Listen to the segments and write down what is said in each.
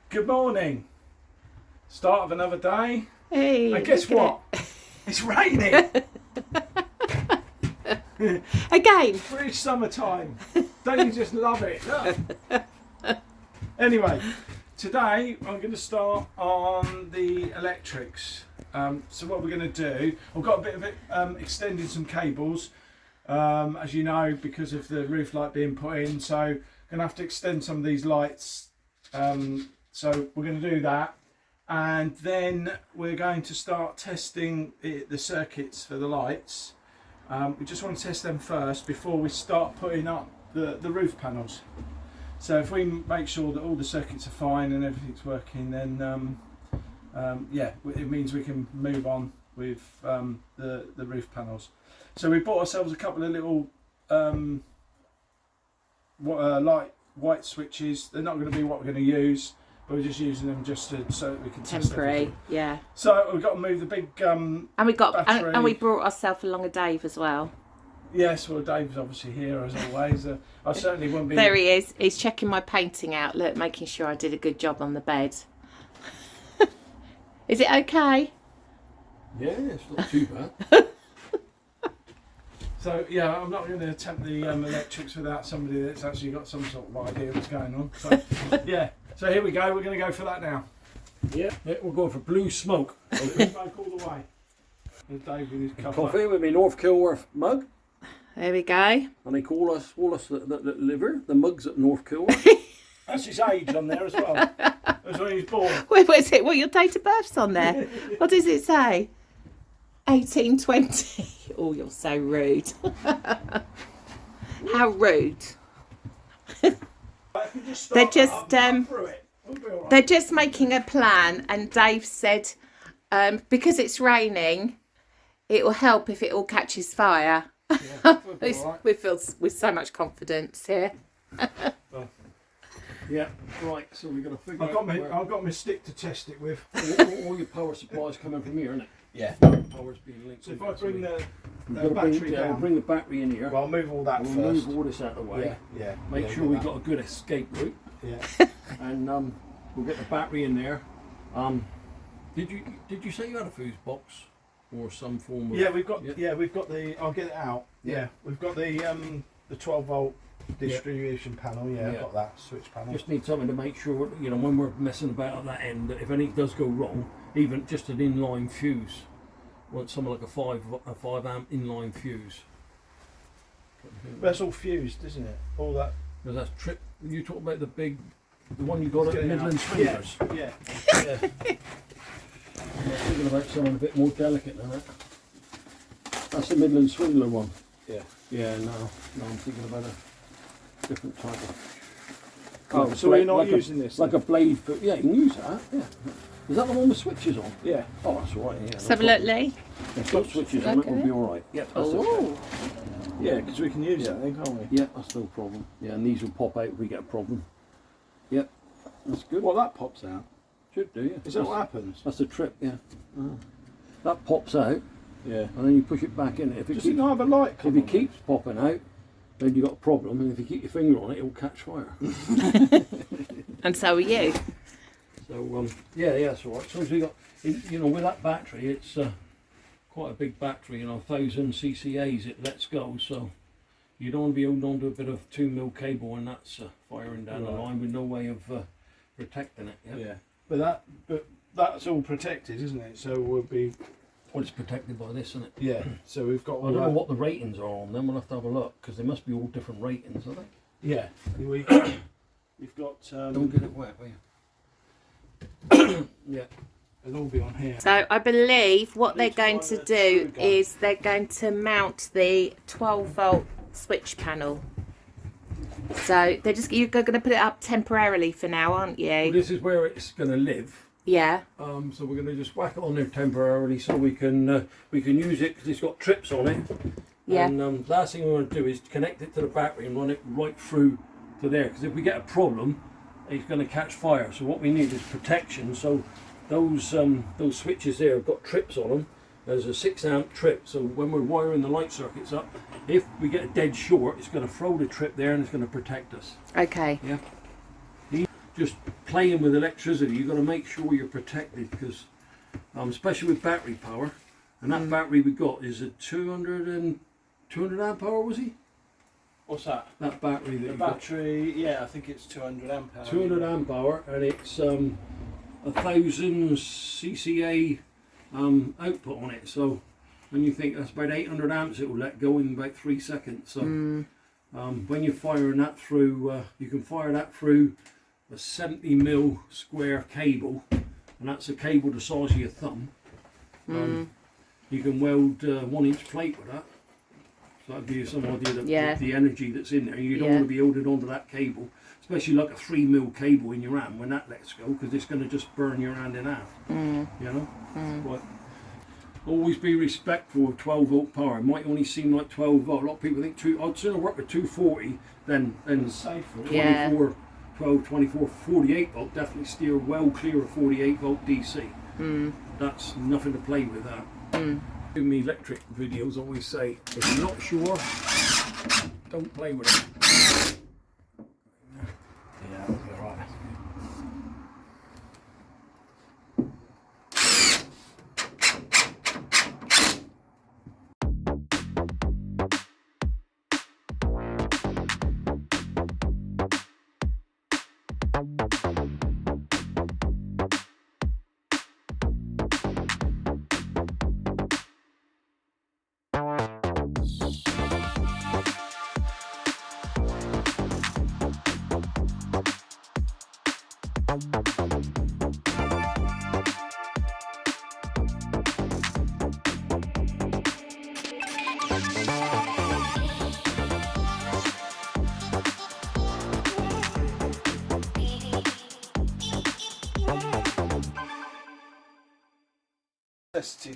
Good morning. Start of another day. Hey, And guess what? It's raining. Again. British summertime. Don't you just love it? Look. Anyway, today I'm going to start on the electrics. So what we're going to do, I've got a bit of it extending some cables, as you know, because of the roof light being put in. So I'm going to have to extend some of these lights. So we're going to do that, and then we're going to start testing the circuits for the lights. We just want to test them first before we start putting up the roof panels. So if we make sure that all the circuits are fine and everything's working, then yeah, it means we can move on with the roof panels. So we bought ourselves a couple of little light white switches. They're not going to be what we're going to use, but we're just using them just so that we can test Temporary, yeah. So we've got to move the big and we got battery. and we brought ourselves along a Dave as well. Yes, well, Dave's obviously here as always. I certainly wouldn't be. There he is. He's checking my painting out. Look, making sure I did a good job on the bed. Is it okay? Yeah, it's not too bad. So yeah, I'm not going to attempt the electrics without somebody that's actually got some sort of idea what's going on. So yeah, so here we go. We're going to go for that now. Yeah, we're going for blue smoke. Blue smoke all the way. There's Dave with his cup. Coffee with my North Kilworth mug. There we go. And they call us the liver, the mugs at North Kilworth. That's his age on there as well. That's when he was born. Wait, what is it? What, your date of birth's on there? What does it say? 1820. Oh, you're so rude. How rude. They're just they're just making a plan, and Dave said because it's raining, it will help if it all catches fire. Yeah, right. We feel with so much confidence here. Yeah, right. So we're going to figure I've got my stick to test it with. all your power supplies coming from here, isn't it? Yeah. Power's being linked. So if I bring the we've got to battery down, bring the battery in here. well, I'll move all that We'll first. move all this out of the way. Yeah. Make sure we've got a good escape route. Yeah. And we'll get the battery in there. Did you say you had a fuse box or some form of? Yeah, we've got the. I'll get it out. Yeah, we've got the 12-volt distribution panel. Yeah, I've got that switch panel. Just need something to make sure, you know, when we're messing about at that end, that if anything does go wrong, even just an inline fuse, want something like a 5 amp inline fuse. That's all fused, isn't it? All that. Because that's trip. You talk about the one you got at Midland Swingers. Yeah. I'm thinking about something a bit more delicate than that. That's the Midland Swindler one. Yeah. Yeah, no, I'm thinking about a different type of. Oh, so we're not using this? Like a blade foot. Yeah, you can use that. Yeah. Is that the one with switches on? Yeah. Oh, that's all right. Yeah. Let's have a look, Lee. It's got switches on it. We'll be all right. Yeah. That's okay. Oh, Yeah, because we can use that then, can't we? Yeah, that's no problem. Yeah, and these will pop out if we get a problem. Yep, that's good. Well, that pops out. Should do, yeah. Is that what happens? That's the trip, yeah. That pops out, Yeah. and then you push it back in. If it Does keeps, it not have a light if come it on? keeps popping out, then you've got a problem. And if you keep your finger on it, it will catch fire. and so are you. So yeah, that's all right. So as we got, you know, with that battery, it's quite a big battery. You know, 1000 CCAs it lets go. So you don't want to be holding on to a bit of 2mm cable, and that's firing down the line with no way of protecting it. Yeah. But that's all protected, isn't it? So we'll be. Well, it's protected by this, isn't it? Yeah. So we've got. I don't know what the ratings are on them. We'll have to have a look because they must be all different ratings, are they? Yeah. We've got. Don't get it wet, will you? Yeah. It'll all be on here. So I believe what they're need to going find to a do screw gun. is they're going to mount the 12-volt switch panel. So you're going to put it up temporarily for now, aren't Well, you? this is where it's going to live. Yeah. So we're going to just whack it on there temporarily so we can use it because it's got trips on it. Yeah. And last thing we want to do is connect it to the battery and run it right through to there because if we get a problem, it's going to catch fire. So what we need is protection. So those switches there have got trips on them. There's a 6 amp trip. So when we're wiring the light circuits up, if we get a dead short, it's going to throw the trip there and it's going to protect us. Okay. Yeah. just playing with electricity, you've got to make sure you're protected, because especially with battery power, and that battery we got is a 200 amp hour, was he? What's that? That battery that The you battery, yeah, I think it's 200 amp hour. got. 200 amp hour, and it's 1,000 cca output on it. So when you think that's about 800 amps, it will let go in about 3 seconds. So when you're firing that through, you can fire that through a 70 mil square cable, and that's a cable the size of your thumb. You can weld 1 inch plate with that. So that'll give you some idea of the energy that's in there. You don't want to be holding onto that cable, especially like a 3 mil cable in your hand when that lets go, because it's going to just burn your hand in half. You know? But always be respectful of 12 volt power. It might only seem like 12 volt. A lot of people think I'd sooner work with 240 than safer. 24, 12, 24, 48 volt. Definitely steer well clear of 48 volt DC. That's nothing to play with that. In the electric videos, I always say, if you're not sure, don't play with it. Yeah, that'll be alright.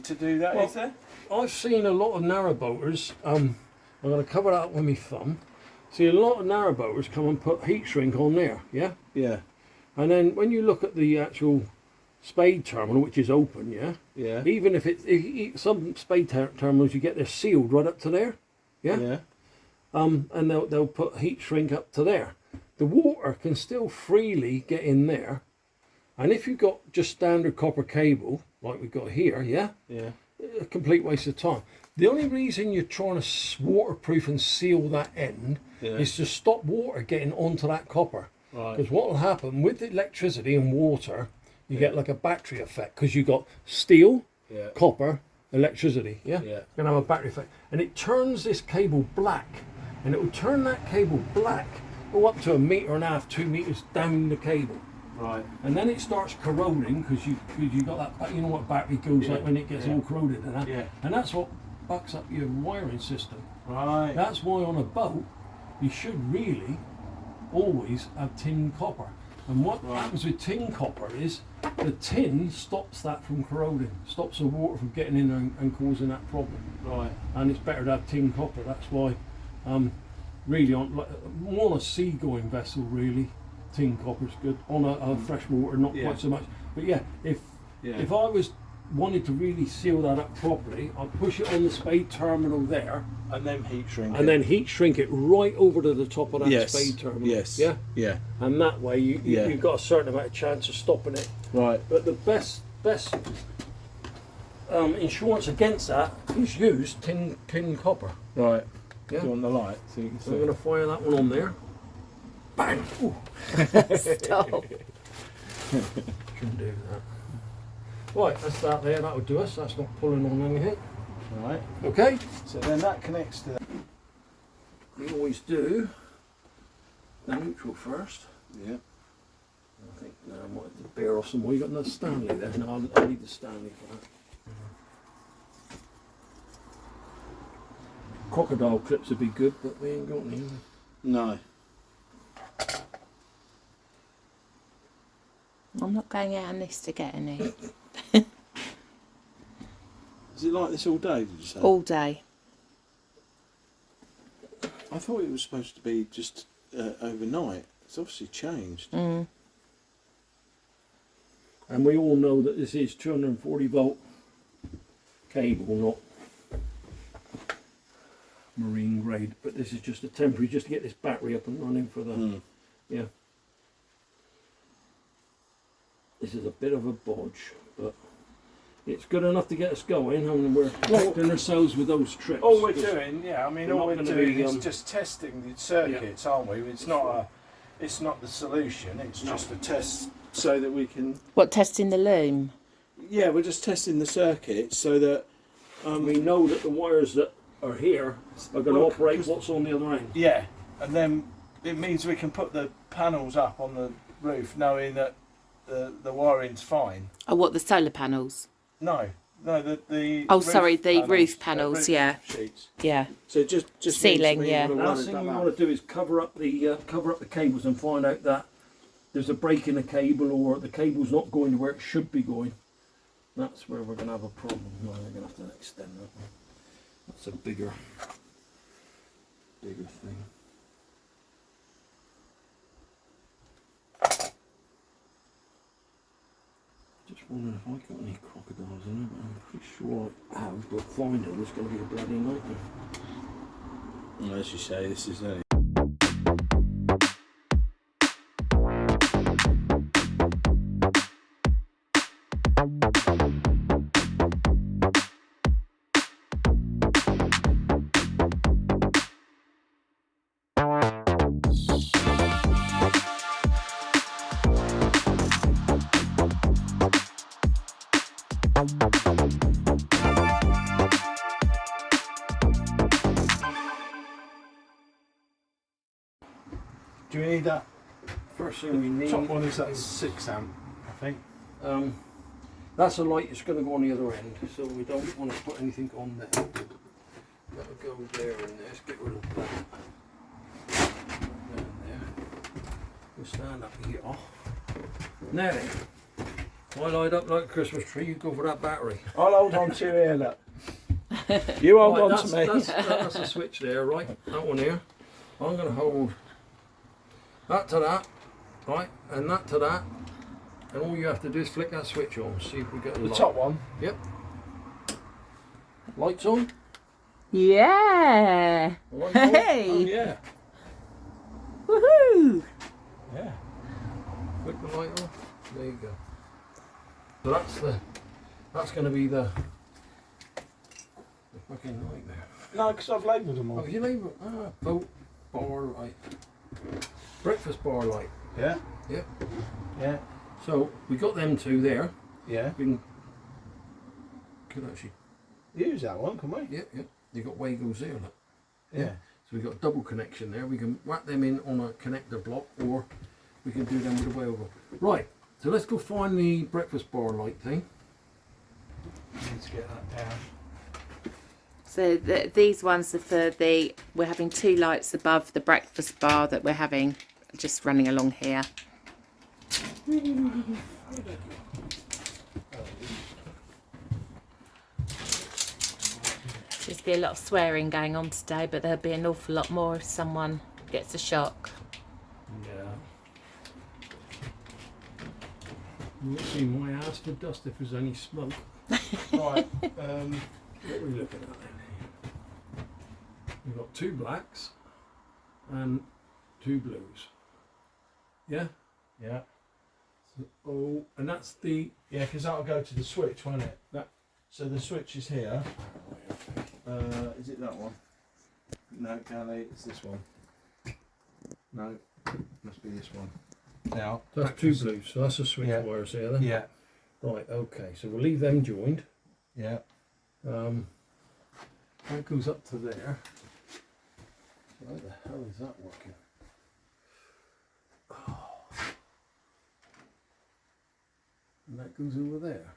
To do that, Well, is there? I've seen a lot of narrowboaters, I'm going to cover that up with my thumb. See a lot of narrowboaters come and put heat shrink on there, yeah? Yeah. And then when you look at the actual spade terminal, which is open, yeah? Yeah. Even if some spade terminals, you get they're sealed right up to there, yeah? Yeah. And they'll put heat shrink up to there. The water can still freely get in there, and if you've got just standard copper cable like we've got here, yeah, a complete waste of time. The only reason you're trying to waterproof and seal that end is to stop water getting onto that copper. Right. Because what will happen with electricity and water, you get like a battery effect, because you got steel, copper, electricity, you're going to have a battery effect, and it turns this cable black, and it will turn that cable black, go up to 1.5 meters, 2 meters down the cable. Right. And then it starts corroding, because you got that, you know what battery goes like when it gets all corroded and that. And that's what bucks up your wiring system. Right. That's why on a boat you should really always have tin copper. And what happens with tin copper is the tin stops that from corroding, stops the water from getting in and causing that problem. Right. And it's better to have tin copper. That's why really more on a sea-going vessel, really tin copper's good. On a freshwater, not quite so much. But if I was wanted to really seal that up properly, I'd push it on the spade terminal there, And then heat shrink. and then heat shrink it right over to the top of that spade terminal. Yeah. And that way you've got a certain amount of chance of stopping it. Right. But the best insurance against that is use tin copper. Right. Yeah. Do you want the light so you can So see? I'm going to fire that one on there. Bang! Ooh. Stop. Shouldn't do that. Right, that's that there. That'll do us. That's not pulling on anything. Right. Okay. So then that connects to that. We always do the neutral first. Yeah. I think I might have to bear off some more. You got another Stanley there? No, I'll need the Stanley for that. Crocodile clips would be good, but we ain't got any. No. I'm not going out on this to get any. Is it like this all day, did you say? All day. I thought it was supposed to be just overnight. It's obviously changed. Mm. And we all know that this is 240 volt cable, not marine grade, but this is just a temporary, just to get this battery up and running for the, This is a bit of a bodge, but it's good enough to get us going, and we're protecting ourselves with those trips. All we're doing, yeah, I mean, We're all not we're gonna doing be, is just testing the circuits, aren't we? It's not right. it's not the solution. It's just a test so that we can. What, testing the loom? Yeah, we're just testing the circuits so that. We know that the wires that are here are going to Well, operate 'cause- what's on the other end. Yeah, and then it means we can put the panels up on the roof, knowing that the wiring's fine. Oh, what, the solar panels? No, the. Oh, roof sorry, the panels, roof panels, roof yeah. Sheets. Yeah. So just Ceiling, yeah. Last thing we want to do is cover up the cables and find out that there's a break in the cable or the cable's not going to where it should be going. That's where we're going to have a problem. No, we're going to have to extend that one. That's a bigger thing. Just wondering if I got any crocodiles in it. I'm pretty sure I have, but finding is going to be a bloody nightmare. Well, as you say, this is only. Do we need that? First thing we need. Top one is that 6 amp, I think. That's a light that's going to go on the other end, so we don't want to put anything on there. That'll go there and there. Let's get rid of that. There and there. We'll stand up here. Now then, I light up like a Christmas tree. You go for that battery. I'll hold on to you here, look. You hold Right, on to me. That's a switch there, right? That one here. I'm going to hold that to that, right, and that to that. And all you have to do is flick that switch on. See if we get a The light. top one. Yep. Lights on. Yeah. Lights on. Hey. Oh, yeah. Woohoo. Yeah. Flick the light on. There you go. So that's going to be the fucking nightmare. No, because I've labelled them all. Oh, you label boat bar light, breakfast bar light. Yeah. Yep. Yeah. So we got them two there. Yeah. We could actually. Use that one, can we? Yep. Yep. You got Wagos there. Look. Yeah. So we've got double connection there. We can whack them in on a connector block, or we can do them with a Wago. Right. So let's go find the breakfast bar light thing. Need to get that down. So these ones are for we're having 2 lights above the breakfast bar that we're having, just running along here. There's be a lot of swearing going on today, but there'll be an awful lot more if someone gets a shock. Yeah. You won't see my ass for dust if there's any smoke. Right. What are we looking at then? We've got 2 blacks and 2 blues. Yeah? Yeah. Oh, and that's the. Yeah, because that'll go to the switch, won't it? That. So the switch is here. Is it that one? No, Gally, it's this one. No, must be this one. Now. So that's 2 blues, so that's a switch Yeah. wires there then? Yeah. Right, okay, so we'll leave them joined. Yeah. That goes up to there. How the hell is that working? Oh. And that goes over there.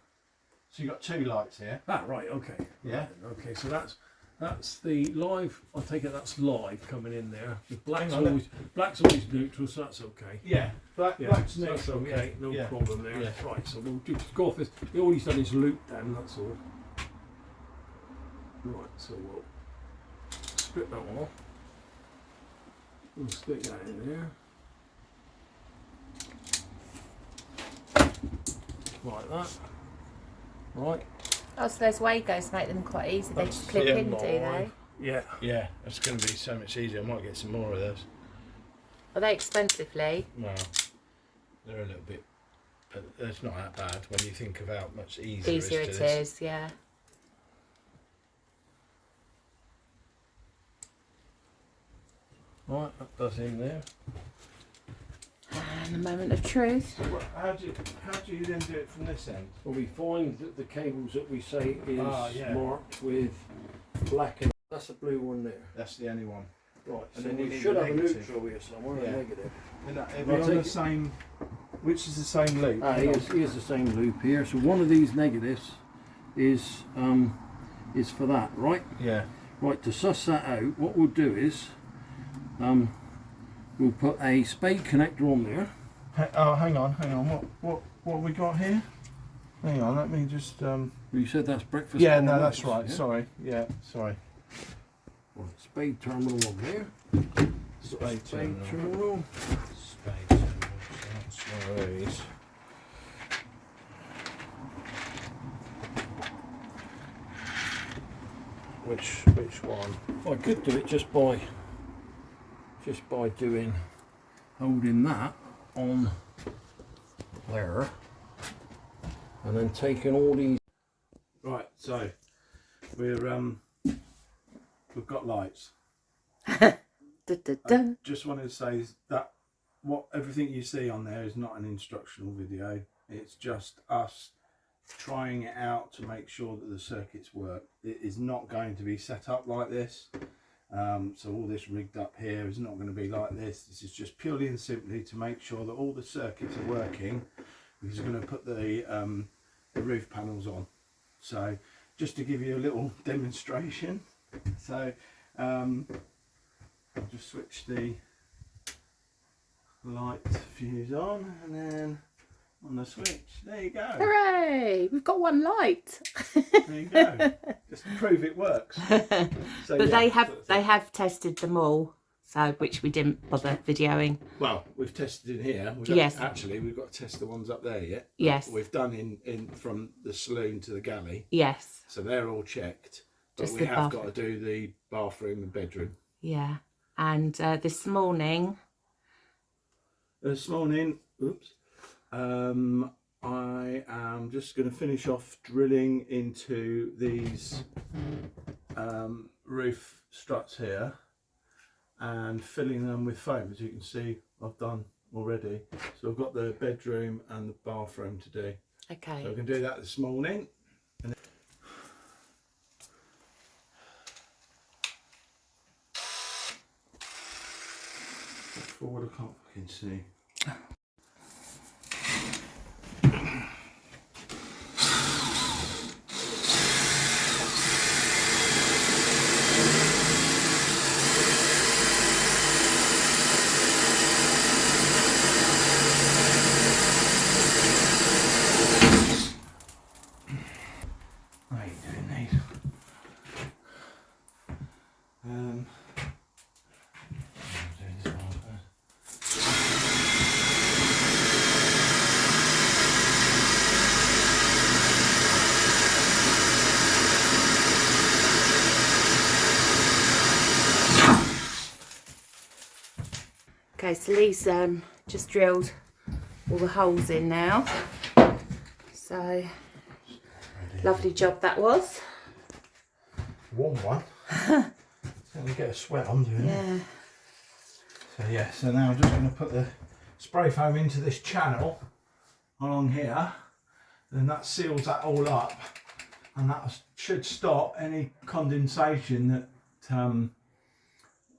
So you've got 2 lights here. Ah, right, okay. Yeah. Right, okay, so that's the live. I take it that's live coming in there. The black's Hang on, always neutral, so that's okay. Yeah. Yeah, Black's so that's neutral. okay, no Yeah. problem there. Yeah. Right, so we'll just go off this. All he's done is loop them, that's all. Right, so we'll strip that one off. We'll stick that in there. Like that. Right. Oh, so those Wagos make them quite easy. They just clip in, do they? Yeah. Yeah, that's going to be so much easier. I might get some more of those. Are they expensive, Lee? Well, they're a little bit it's not that bad when you think of how much easier Easier to it this. is, yeah. Right, that does in there. And a moment of truth. So how do you then do it from this end? Well, we find that the cables that we say is yeah. marked with black and that's a blue one there. That's the only one. Right, And so then you we need should the have a negative. neutral here somewhere, Yeah. a negative. And that, I'll be on take the it. same, which is the same loop. Here's the same loop here. So one of these negatives is for that, right? Yeah. Right, to suss that out, what we'll do is we'll put a spade connector on there. Oh, hang on. What have we got here? Hang on, let me just. You said that's breakfast. Yeah, corn no, nuts, that's right. yeah? Sorry. Yeah, sorry. Right, spade terminal on there. Spade terminal. terminal. Spade terminal. So that's one of these. Which one? I could do it just by doing holding that on there and then taking all these. Right. So we've got lights. Da, da, da. Just wanted to say that everything you see on there is not an instructional video. It's just us trying it out to make sure that the circuits work. It is not going to be set up like this. So all this rigged up here is not going to be like this. This is just purely and simply to make sure that all the circuits are working. Because we're going to put the roof panels on. So just to give you a little demonstration. So I'll just switch the light fuse on and then on the switch. There you go. Hooray! We've got one light. There you go. Just to prove it works. So, But yeah, they have tested them all, so which we didn't bother videoing. well, we've tested in here. Yes. Actually, we've got to test the ones up there yet. Yes. We've done in from the saloon to the galley. Yes. So they're all checked. But Just we the have bathroom. got to do the bathroom and bedroom. Yeah. And this morning, This morning, oops, I am just going to finish off drilling into these roof struts here and filling them with foam, as you can see I've done already. So I've got the bedroom and the bathroom to do. okay. So I can do that this morning. And forward, I can't fucking see. How are you doing, Nate? I'm doing this one first. Okay, so Lee's just drilled all the holes in now. So, lovely job that was. Warm one. Certainly get a sweat on doing it. Yeah. So yeah, so now I'm just going to put the spray foam into this channel along here, then that seals that all up, and that should stop any condensation that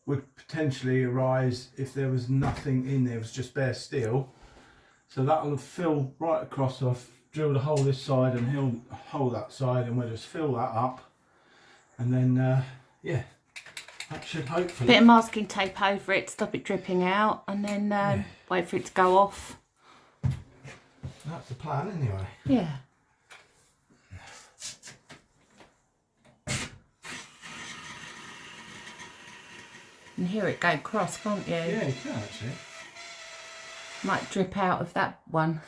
would potentially arise if there was nothing in there, it was just bare steel. So that will fill right across. So I've drilled a hole this side and he'll hole that side, and we'll just fill that up, and then yeah, that should hopefully. Bit of masking tape over it, stop it dripping out, and then wait for it to go off. That's the plan anyway. Yeah. And hear it go across, can't you? Yeah, you can actually. Might drip out of that one.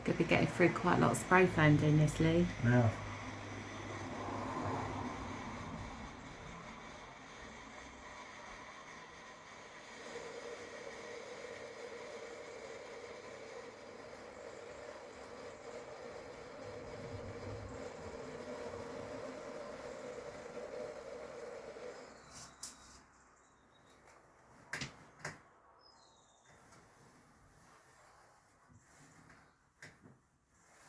Could be getting through quite a lot of spray foam doing this, Lee. Yeah.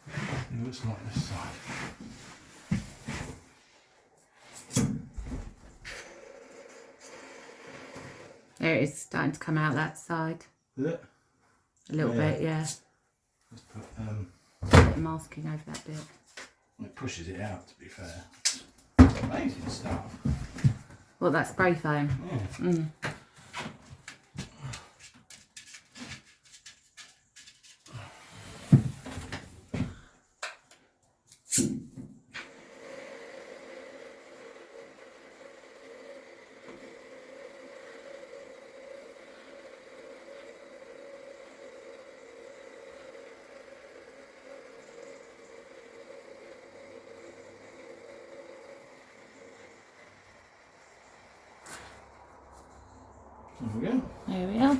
It looks like this side. There it is, starting to come out that side. Is it? A little Yeah. bit, yeah. Let's put, A bit of masking over that bit. it pushes it out, to be fair. Amazing stuff. Well, that's spray foam. Yeah. Mm. There we go. There we are.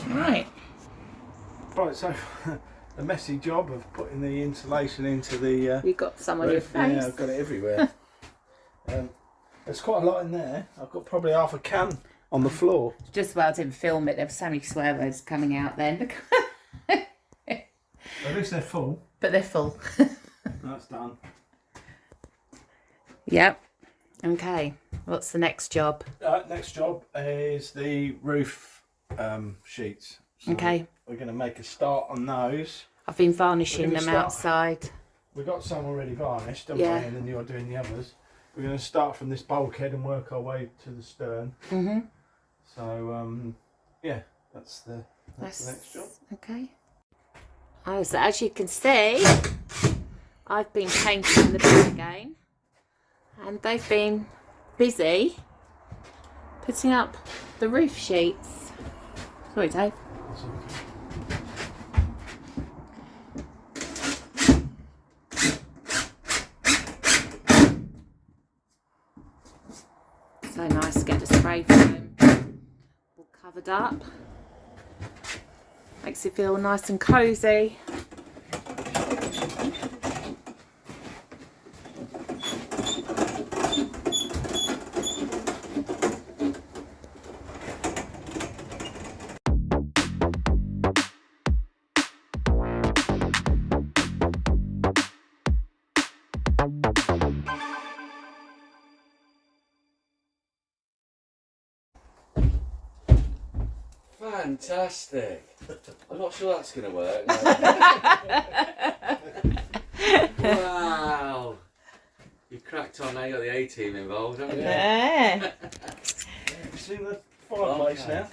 Right. Right, so a messy job of putting the insulation into the You got some on your roof. face. Yeah, I've got it everywhere. There's quite a lot in there. I've got probably half a can on the floor. Just well I didn't film it. There were so many swear words coming out then. At least they're full. But they're full. That's done. Yep. Okay. What's the next job? Next job is the roof sheets. So Okay. we're going to make a start on those. I've been varnishing We're them gonna outside. We've got some already varnished, haven't Yeah. we? And then you're doing the others. We're going to start from this bulkhead and work our way to the stern. Mm-hmm. So, yeah, that's the next job. Okay. Oh, so as you can see, I've been painting the bed again. And they've been busy putting up the roof sheets. Sorry, Dave. That's okay. So nice to get the spray foam all covered up. Makes it feel nice and cosy. Fantastic. I'm not sure that's going to work. Wow. You cracked on now, you got the A-team involved, haven't you? Yeah. You've seen the fireplace Okay. now?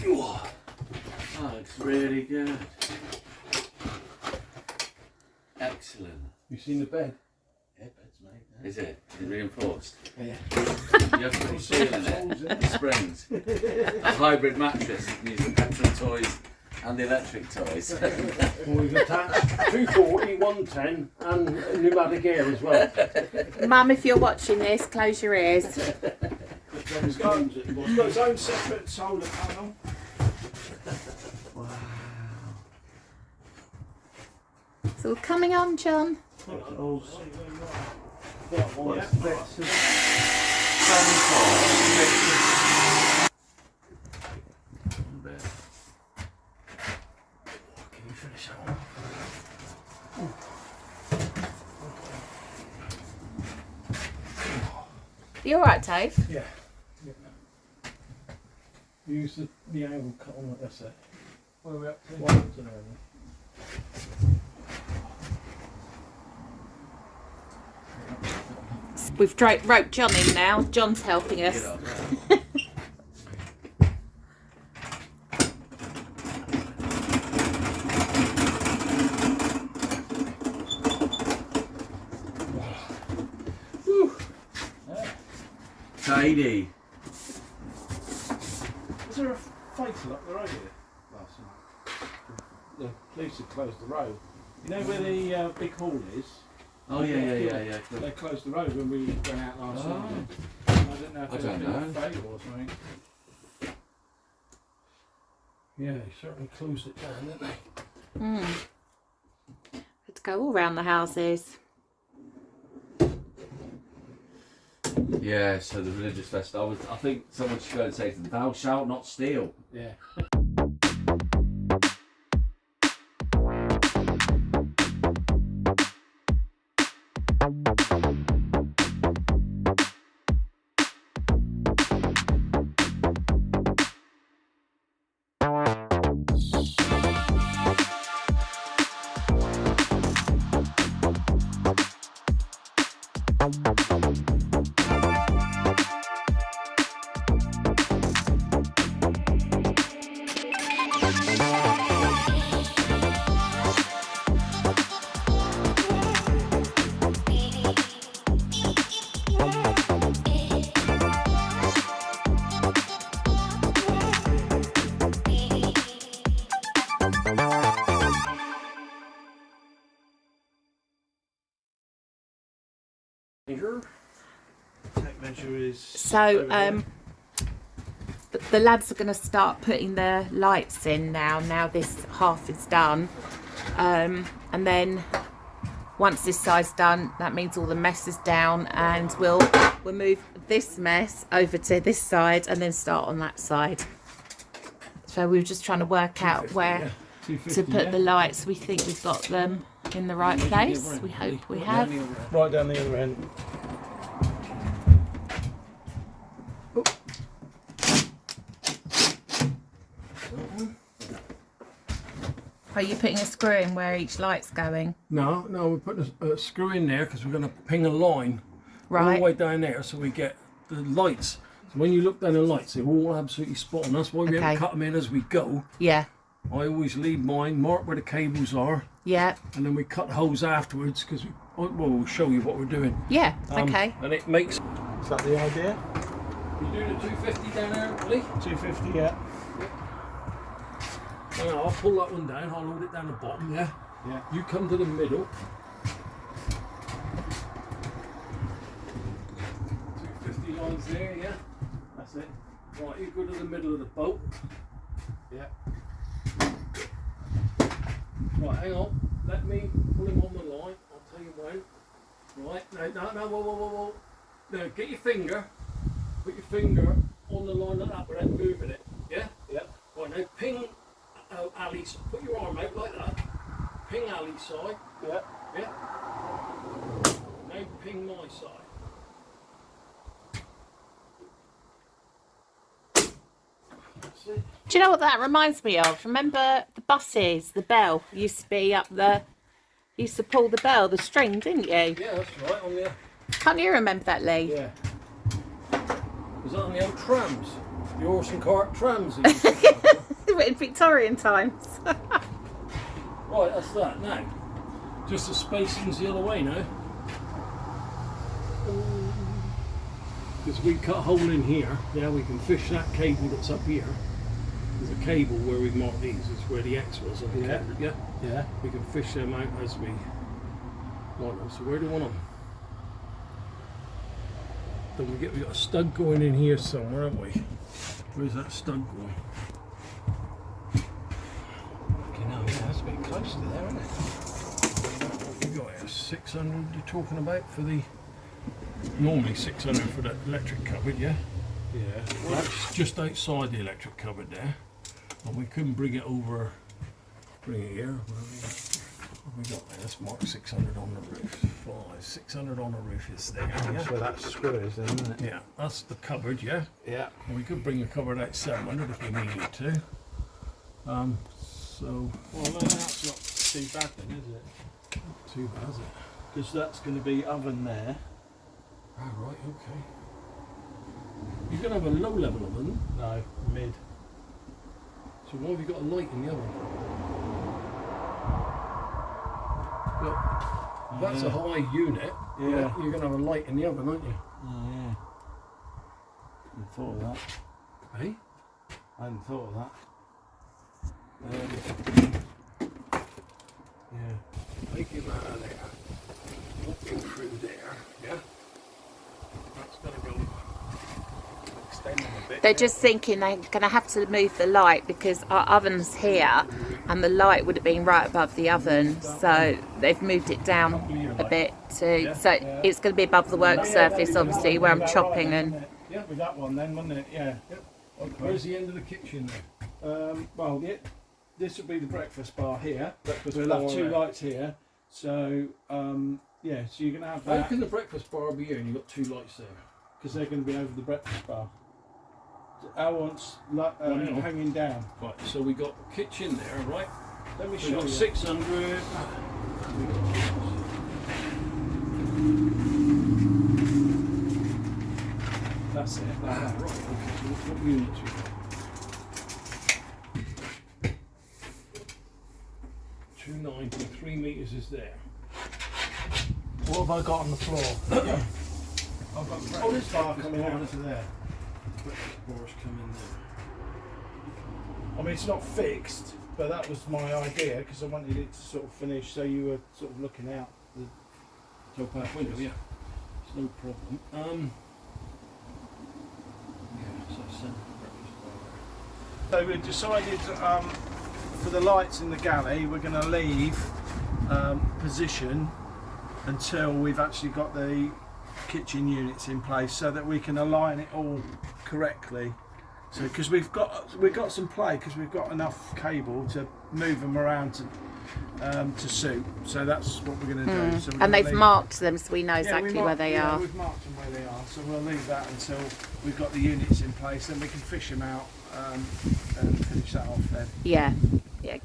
Oh, that looks really good. Excellent. You've seen the bed? Yeah, bed's made now. Is it? Is it reinforced? Yeah. You have to put steel in it. Springs. A hybrid mattress. You can use the petrol toys and the electric toys. Well, we've attached 240, 110 and pneumatic air as well. Mum, if you're watching this, close your ears. It's got its own separate solar panel. It's all coming on, John. Can you finish that one? You alright, Dave? Yeah. Use the angle cut on it, that's it. Where are we up to? One to there. We've roped John in now. John's helping us. Get on there. Tidy. there a fatal up the road here last night? The police had closed the road. You know where the big hall is? Oh yeah. They closed the road when we went out last Oh. night. I don't know if I there's don't been a know. fatal or something. Yeah, they certainly closed it down, didn't they? Had to go all round the houses. Yeah, so the religious festival. I think someone should go and say to them, "Thou shalt not steal." Yeah. Tape measure is. So over there. the lads are going to start putting the lights in now this half is done, and then once this side's done, that means all the mess is down, and we'll move this mess over to this side and then start on that side. So we were just trying to work out where to put the lights. We think we've got them in the right place. We hope we have. Right down the other end. Are you putting a screw in where each light's going? No, we're putting a screw in there because we're going to ping a line all Right. the way down there so we get the lights. So when you look down the lights, they're all absolutely spot on. That's why we Okay. haven't cut them in as we go. Yeah. I always leave mine, mark where the cables are, Yeah. and then we cut holes afterwards because we'll show you what we're doing. Yeah. Okay. And it makes. Is that the idea? You do the 250 down there, Lee? 250, yeah. Hang on, I'll pull that one down. I'll load it down the bottom. Yeah. Yeah. You come to the middle. 250 lines there, yeah. That's it. Right, you go to the middle of the boat. Yeah. Right, hang on. Let me pull him on the line. I'll tell you when. Right, no, whoa. Now, get your finger. Put your finger on the line like that without moving it. Yeah? Yeah. Right, now ping Ali's. Put your arm out like that. Ping Ali's side. Yeah. Yeah? Now ping my side. That's it. Do you know what that reminds me of? Remember the buses, the bell used to be up the, used to pull the bell, the string, didn't you? Yeah, that's right. On the Can't you remember that, Lee? yeah. Was that on the old trams? The horse and cart trams. that used to go. In Victorian times. Right, that's that. Now, just the spacing's the other way now. Because we cut a hole in here, yeah, we can fish that cable that's up here. There's a cable where we mark these, is where the X was on the Yeah. cable, yeah? Yeah. We can fish them out as we want them. So where do you want them? Don't forget we got a stud going in here somewhere, haven't we? Where's that stud going? You know, that's a bit close to there, isn't it? What we got here? 600 you're talking about for the... Normally 600 for the electric cupboard, yeah? Yeah. Well, that's just outside the electric cupboard there. And we couldn't bring it over, bring it here. What have we got there? Let's mark 600 on the roof. 600 on the roof is there. That's Yeah, where that screw is, then, isn't it? yeah, that's the cupboard, yeah? Yeah. And we could bring the cupboard out 700 if we needed to. So, Well, no, that's not too bad then, is it? too bad, is it? Because that's going to be oven there. Ah, right, okay. You're going to have a low level oven. No, mid. So why have you got a light in the oven? Look, that's a high unit. Yeah. You're going to have a light in the oven, aren't you? Oh, yeah. I thought of that. Hey? I hadn't thought of that. Yeah, take him out of there. Walk him through there. Yeah. That's going to go extend him a bit. They're just thinking they're going to have to move the light because our oven's here and the light would have been right above the oven, so they've moved it down a bit to, so it's going to be above the work surface obviously where I'm chopping and... Yeah, with that one then, wouldn't it? Yeah. Yep. Okay. Where's the end of the kitchen there? Well, this will be the breakfast bar here. Breakfast We'll bar have two there. lights here. So, yeah, so you're going to have How that can the breakfast bar be here and you've got two lights there? because they're going to be over the breakfast bar. Our one's hanging down. Right, so we got the kitchen there, right? Let me We've show got you. 600. That's it. Right, okay, so what units we got? 290, 3 metres is there. What have I got on the floor? I've got the breakfast bar coming out to there. Breakfast bars come in there. I mean, it's not fixed, but that was my idea because I wanted it to sort of finish so you were sort of looking out the top That window, yeah. It's no problem. Yeah, so send the breakfast bar So we decided for the lights in the galley, we're going to leave position until we've actually got the kitchen units in place, so that we can align it all correctly. So because we've got some play, because we've got enough cable to move them around to suit. So that's what we're going to do. So we're And gonna they've leave- marked them so we know Yeah, exactly we where marked- they yeah, are. We've marked them where they are, so we'll leave that until we've got the units in place. Then we can fish them out and finish that off then. Yeah,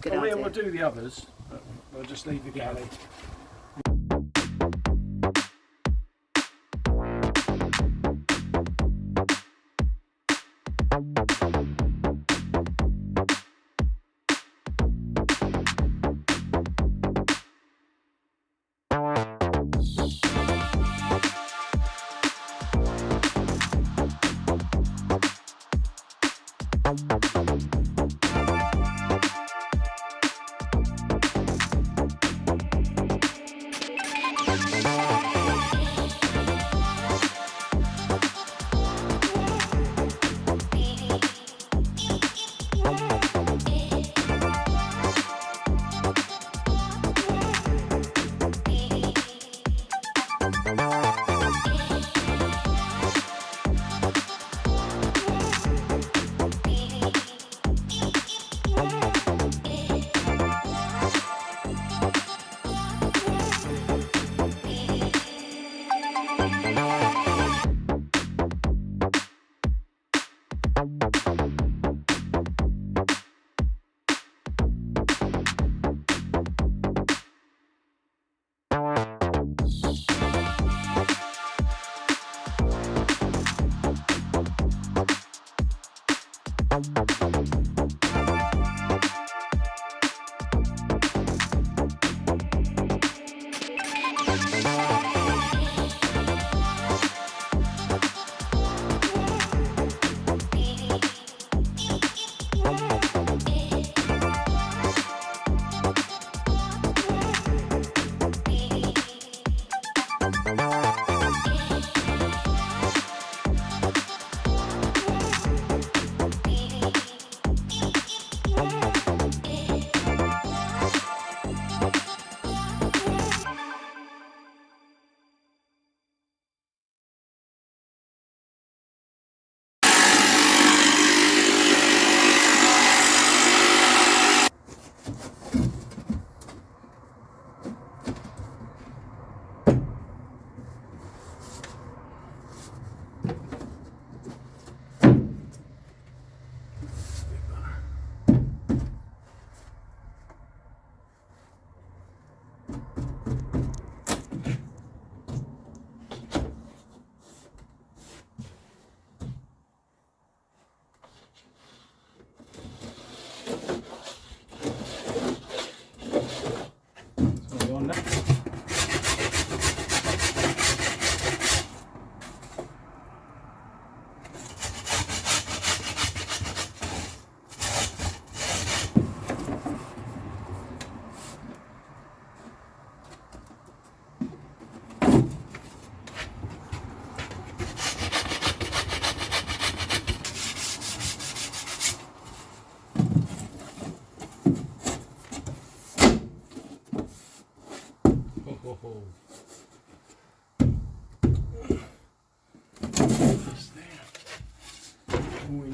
good idea. We'll do the others, but we'll just leave the galley.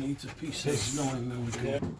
needs a piece of 9mm.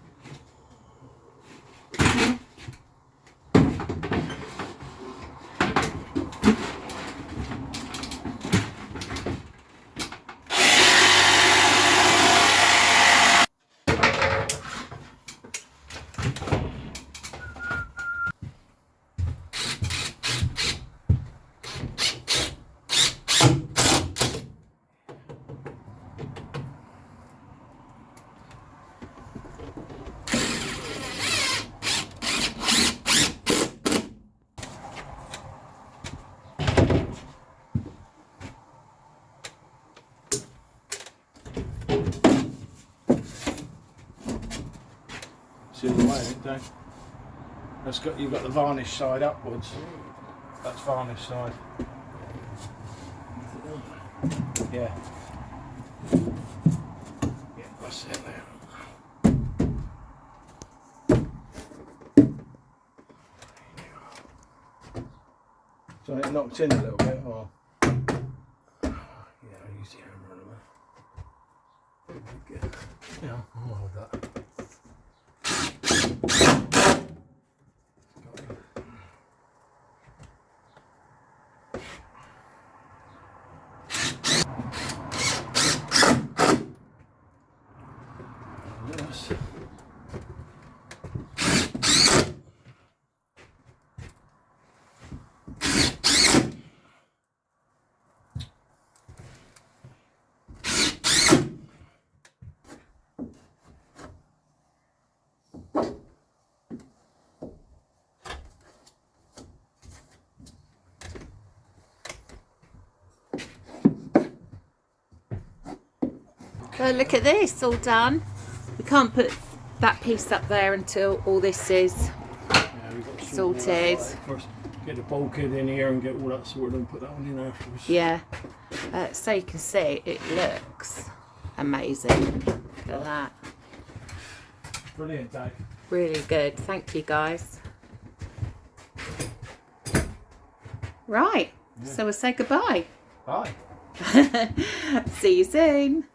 See the way, ain't they? That's got, you've got the varnish side upwards. That's varnish side. Yeah. Yeah, that's it there. So it knocked in a little bit, or? Yeah, I use the hammer on it. Yeah, I'll hold that. Yes. So look at this, all done. We can't put that piece up there until all this is Yeah, we've got to sort all that sorted. out. First, get the bulkhead in here and get all that sorted and put that one in afterwards. Yeah. So you can see it looks amazing. Look at that. Brilliant, Dave. Really good. Thank you, guys. Right. So we'll say goodbye. Bye. See you soon.